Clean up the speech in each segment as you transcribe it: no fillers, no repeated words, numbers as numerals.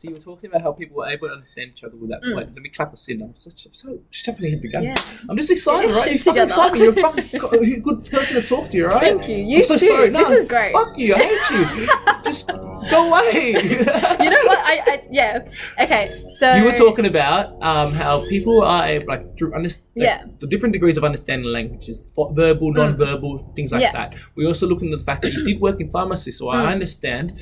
So you were talking about how people were able to understand each other with that. Wait, let me clap us in. I'm so happy to hit the gun. Yeah. I'm just excited, right? Shit You fucking together. excite me. You're a fucking good person to talk to, you, right? Thank you. You I'm so too. sorry. No, This is great. Fuck you. I hate you. Just go away. You know what? Yeah. Okay. So You were talking about how people are able, like, through Yeah. the different degrees of understanding languages, verbal, non-verbal, things like Yeah. that. We also look into the fact that you did work in pharmacy, so I understand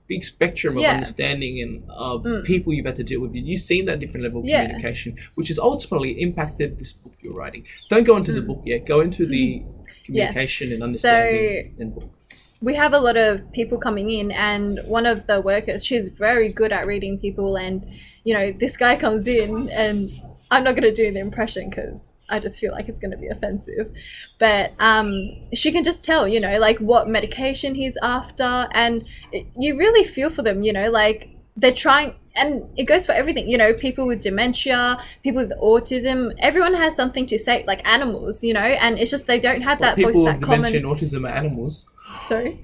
big spectrum of understanding and people you've had to deal with. You've seen that different level of communication, which has ultimately impacted this book you're writing. Don't go into the book yet. Go into the communication and understanding in book. We have a lot of people coming in, and one of the workers, she's very good at reading people, and you know, this guy comes in, and I'm not going to do the impression because I just feel like it's going to be offensive, but she can just tell, you know, like what medication he's after, and you really feel for them, you know, like they're trying, and it goes for everything, you know, people with dementia, people with autism, everyone has something to say, like animals, you know, and it's just they don't have that voice, that people with common. dementia and autism are animals. Sorry.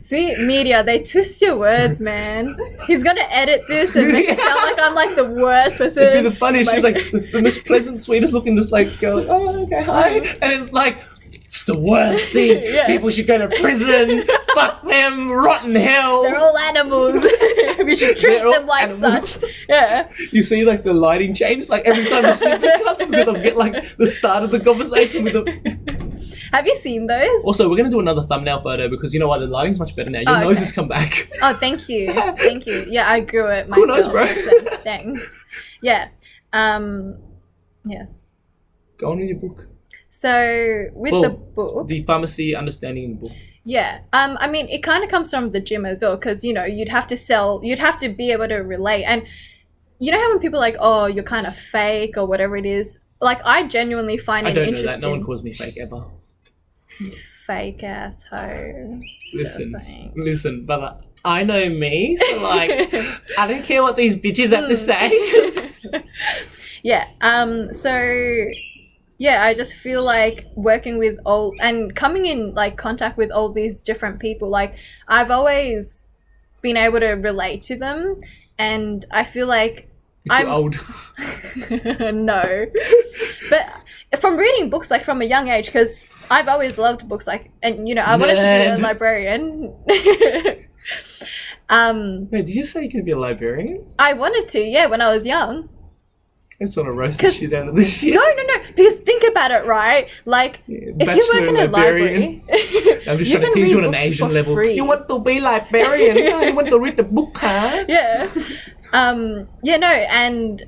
See, media, they twist your words, man. He's gonna edit this and make it sound like I'm like the worst person. It'd be the funniest. She's like the most pleasant, sweetest looking, just like go, oh, okay, hi, and then, like, it's the worst thing. People should go to prison. Fuck them, rotten hell. They're all animals. We should treat them like such. Yeah. You see, like, the lighting change, like every time the snippet cuts, because I get like the start of the conversation with the. Have you seen those? Also, we're gonna do another thumbnail photo because you know what, the lighting's much better now. Your nose has come back. Oh, thank you, thank you. Yeah, I grew it Cool myself. nose, bro. So thanks. Yeah. Yes. Go on with your book. So with the book, the pharmacy understanding in the book. yeah. I mean, it kind of comes from the gym as well, because you know you'd have to be able to relate, and you know how when people are like, oh, you're kind of fake or whatever it is. Like, I genuinely find it interesting. I don't know that. No one calls me fake ever. You fake asshole. Listen, brother. I know me, so like, I don't care what these bitches have to say. Yeah. So, yeah, I just feel like working with all and coming in like contact with all these different people. Like, I've always been able to relate to them, and I feel like I'm old. No, but from reading books like from a young age, because I've always loved books, like, and you know, I wanted to be a librarian. Wait, did you say you could be a librarian? I wanted to, yeah, when I was young. I just want to roast the shit out of this shit. No, because think about it, right? Like, if you work in a library, I'm just trying to teach you on an Asian level. Free. You want to be librarian? You want to read the book, huh? Yeah. Yeah, no, and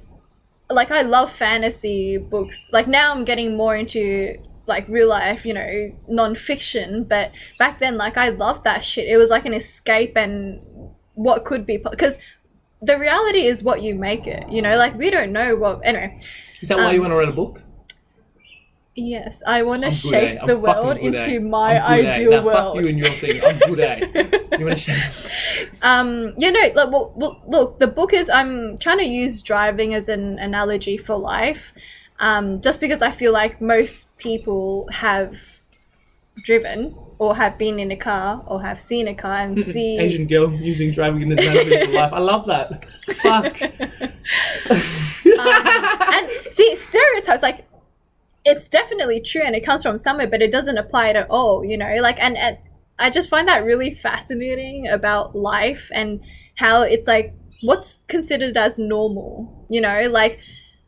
like I love fantasy books. Like now I'm getting more into like real life, you know, non-fiction, but back then, like, I loved that shit. It was like an escape and what could be, because the reality is what you make it, you know, like we don't know what, anyway. Is that why you want to write a book? Yes, I want to shape the world into my ideal now, world. Fuck you and your thing. I'm good at it. You want to shape? Yeah, no, like, well, look, the book is, I'm trying to use driving as an analogy for life, just because I feel like most people have driven or have been in a car or have seen a car and see Asian girl using driving as an analogy for life. I love that. Fuck. And see, stereotypes, like, it's definitely true and it comes from somewhere, but it doesn't apply at all, you know, like, and I just find that really fascinating about life and how it's like what's considered as normal, you know, like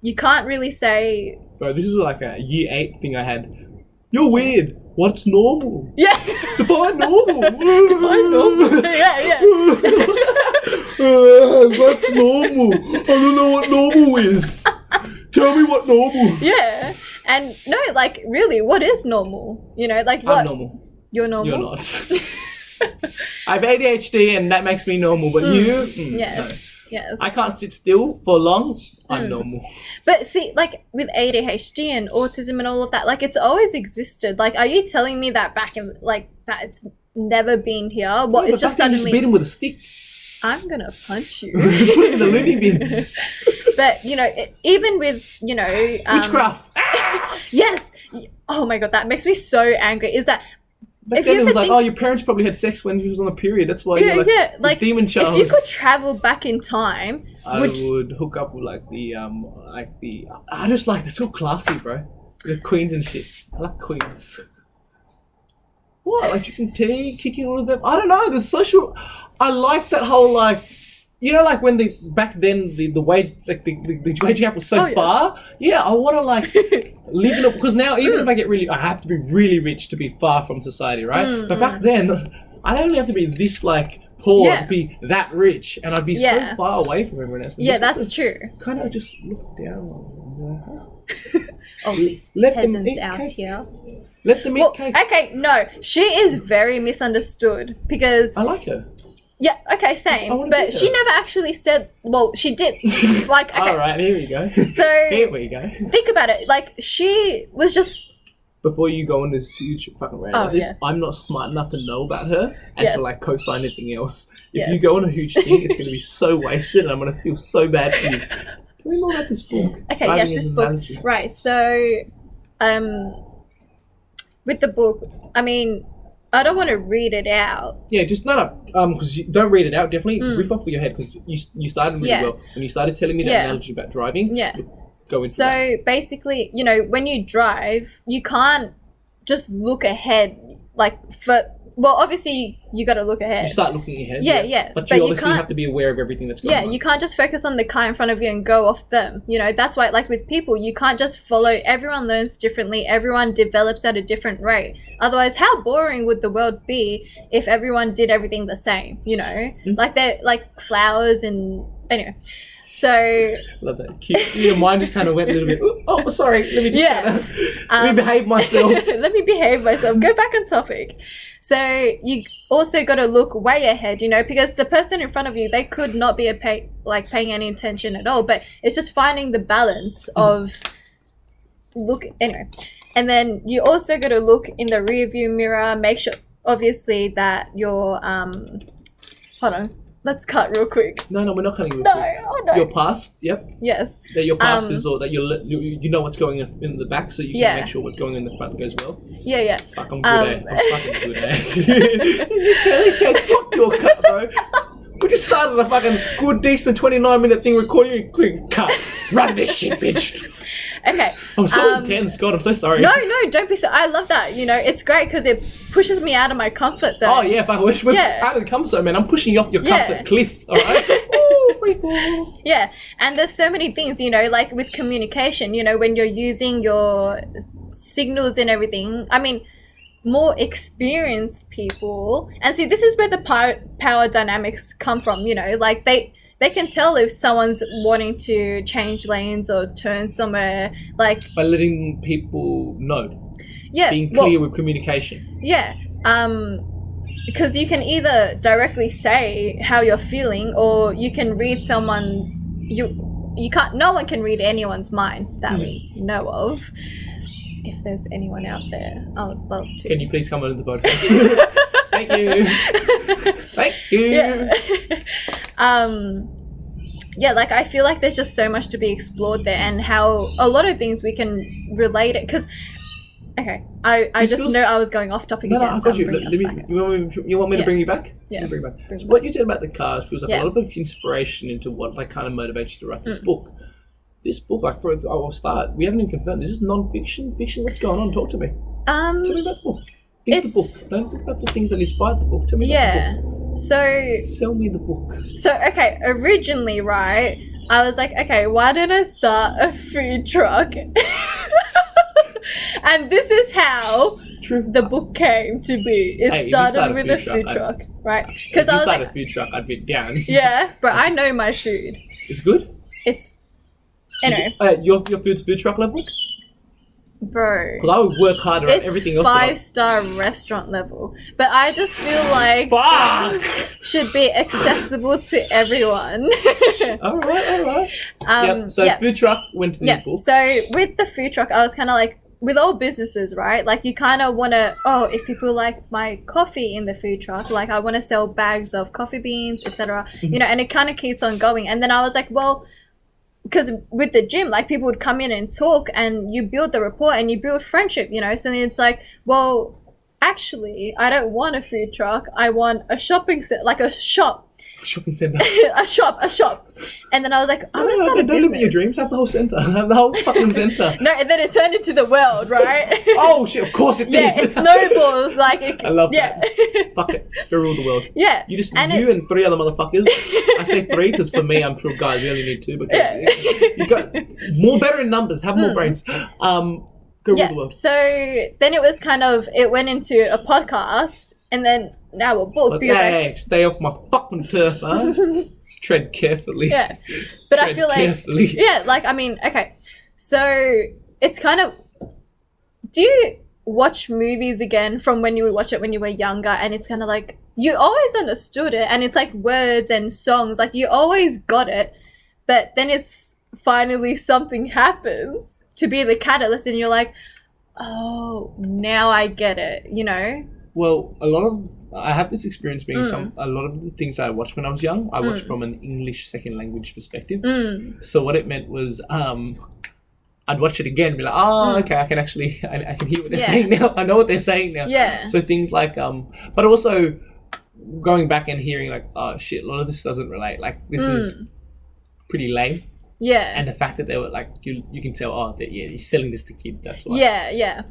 you can't really say. Bro, this is like a year 8 thing I had. You're weird. What's normal? Yeah. Define normal. Define normal. Yeah. What's normal? I don't know what normal is. Tell me what normal. Yeah. And no, like, really, what is normal? You know, like what? I'm normal. You're normal? You're not. I have ADHD and that makes me normal, but you? Yes. No. Yes. I can't sit still for long. I'm normal. But see, like, with ADHD and autism and all of that, like, it's always existed. Like, are you telling me that back in, like, that it's never been here? Well, it's just suddenly... You just beat him with a stick. I'm gonna punch you. Put him in the loony bin. But, you know, even with, you know... Witchcraft. Yes. Oh my God, that makes me so angry. Is that Back then it was like, oh, your parents probably had sex when you was on a period. That's why you're like the demon child. If you could travel back in time, I would hook up with I just like, they're so classy, bro. The queens and shit. I like queens. What? Like drinking tea, kicking all of them? I don't know. The social. I like that whole like. You know, like when back then the wage, like the wage gap was so far. Yeah, I want to like live in it, because now even if I have to be really rich to be far from society, right? But back then, I only have to be this like poor to be that rich, and I'd be so far away from everyone else. And that's true. Kind of just look down. Oh, these peasants out here. Let them eat cake. Okay, no, she is very misunderstood because I like her. Yeah, okay, same. But she never actually said, well, she did. Like, okay. All right, here we go. So, here we go. Think about it. Like, she was just... Before you go on this huge fucking rant like this, I'm not smart enough to know about her and to, like, co-sign anything else. If you go on a huge thing, it's going to be so wasted, and I'm going to feel so bad for you. Tell me more about this book. Okay, yes, this book. Analogy. Right, so, with the book, I mean... I don't want to read it out. Yeah, just because you don't read it out. Definitely riff off with your head, because you started really well when you started telling me that analogy about driving. Yeah. Go into that. Basically, you know, when you drive, you can't just look ahead. Well, obviously, you got to look ahead. You start looking ahead. Yeah. But you obviously have to be aware of everything that's going on. Yeah, you can't just focus on the car in front of you and go off them. You know, that's why, like with people, you can't just follow. Everyone learns differently. Everyone develops at a different rate. Otherwise, how boring would the world be if everyone did everything the same? You know, like they're like flowers and anyway. So love that. Cute. Your mind just kind of went a little bit. Oh, sorry. Let me just let me behave myself. Let me behave myself. Go back on topic. So you also got to look way ahead, you know, because the person in front of you, they could not be paying any attention at all. But it's just finding the balance of anyway. And then you also got to look in the rear view mirror. Make sure, obviously, that your hold on. Let's cut real quick. No, we're not cutting real quick. No. Your past, yep. Yes. That your past is, or that you know what's going on in the back, so you can make sure what's going in the front goes well. Yeah. Fuck, I'm good, I'm fucking good, You fuck your cut, bro. We just started a fucking good, decent 29-minute thing recording. Quick cut. Run this shit, bitch. Okay. I'm so intense, God. I'm so sorry. No, don't be so. I love that. You know, it's great because it pushes me out of my comfort zone. Oh yeah, fuck. We're out of the comfort zone, man. I'm pushing you off your comfort cliff. All right. Ooh, free fall. Yeah, and there's so many things, you know, like with communication. You know, when you're using your signals and everything. I mean, more experienced people, and see, this is where the power dynamics come from. You know, like they can tell if someone's wanting to change lanes or turn somewhere, like by letting people know. Yeah, being clear with communication. Yeah, because you can either directly say how you're feeling, or you can read someone's. You can't. No one can read anyone's mind that we know of. If there's anyone out there, I would love to. Can you please come on the podcast? Thank you. Thank you. Yeah, like I feel like there's just so much to be explored there, and how a lot of things we can relate it. Because, okay, I just know I was going off topic again. I got you. You want me to bring you back? Yeah. So what you said about the cars feels like a lot of it's inspiration into what like kind of motivates you to write this book. This book, I will start. We haven't even confirmed. Is this non-fiction? Fiction? What's going on? Talk to me. Tell me about the book. Think the book. Don't think about the things that inspired the book. Tell me about the book. So sell me the book. So okay, originally, right, I was like, okay, why don't I start a food truck? And this is how the book came to be. It started with a food truck, right? Because I was like, a food truck, I'd be down. Yeah, but I know my food. It's good. It's anyway. Your food's food truck level. Bro, because I would work harder at everything else. It's 5-star restaurant level, but I just feel like should be accessible to everyone. all right. So food truck went to the book. So with the food truck, I was kind of like, with all businesses, right? Like you kind of want to, if people like my coffee in the food truck, like I want to sell bags of coffee beans, etc. You know, and it kind of keeps on going. And then I was like, well, because with the gym, like people would come in and talk, and you build the rapport and you build friendship, you know. So then it's like, well, actually, I don't want a food truck. I want a shopping center, like a shop. Shopping center. a shop. And then I was like, I'm gonna start a business. Don't live your dreams. Have the whole center. Have the whole fucking center. No, and then it turned into the world, right? Oh shit! Of course it did. Yeah, it snowballs like. I love that. Fuck it. Go rule the world. Yeah. You and 3 other motherfuckers. I say 3 because for me, I'm sure guys really need 2. Because you got more better in numbers. Have more brains. Go rule the world. So then it was kind of, it went into a podcast, and then now we're both. Hey, stay off my fucking turf, huh? Tread carefully. Yeah, but I feel carefully. like, yeah, like, I mean, okay, so it's kind of, do you watch movies again from when you would watch it when you were younger, and it's kind of like, you always understood it, and it's like words and songs, like you always got it, but then it's finally something happens to be the catalyst, and you're like, oh, now I get it, you know? Well, I have this experience being a lot of the things I watched when I was young, I watched from an English second language perspective. So what it meant was, I'd watch it again and be like, oh, okay, I can actually, I can hear what they're saying now. I know what they're saying now. Yeah. So things like, but also going back and hearing like, oh shit, a lot of this doesn't relate. Like this is pretty lame. Yeah. And the fact that they were like, you can tell, oh, you're selling this to kids, that's why. Yeah, yeah.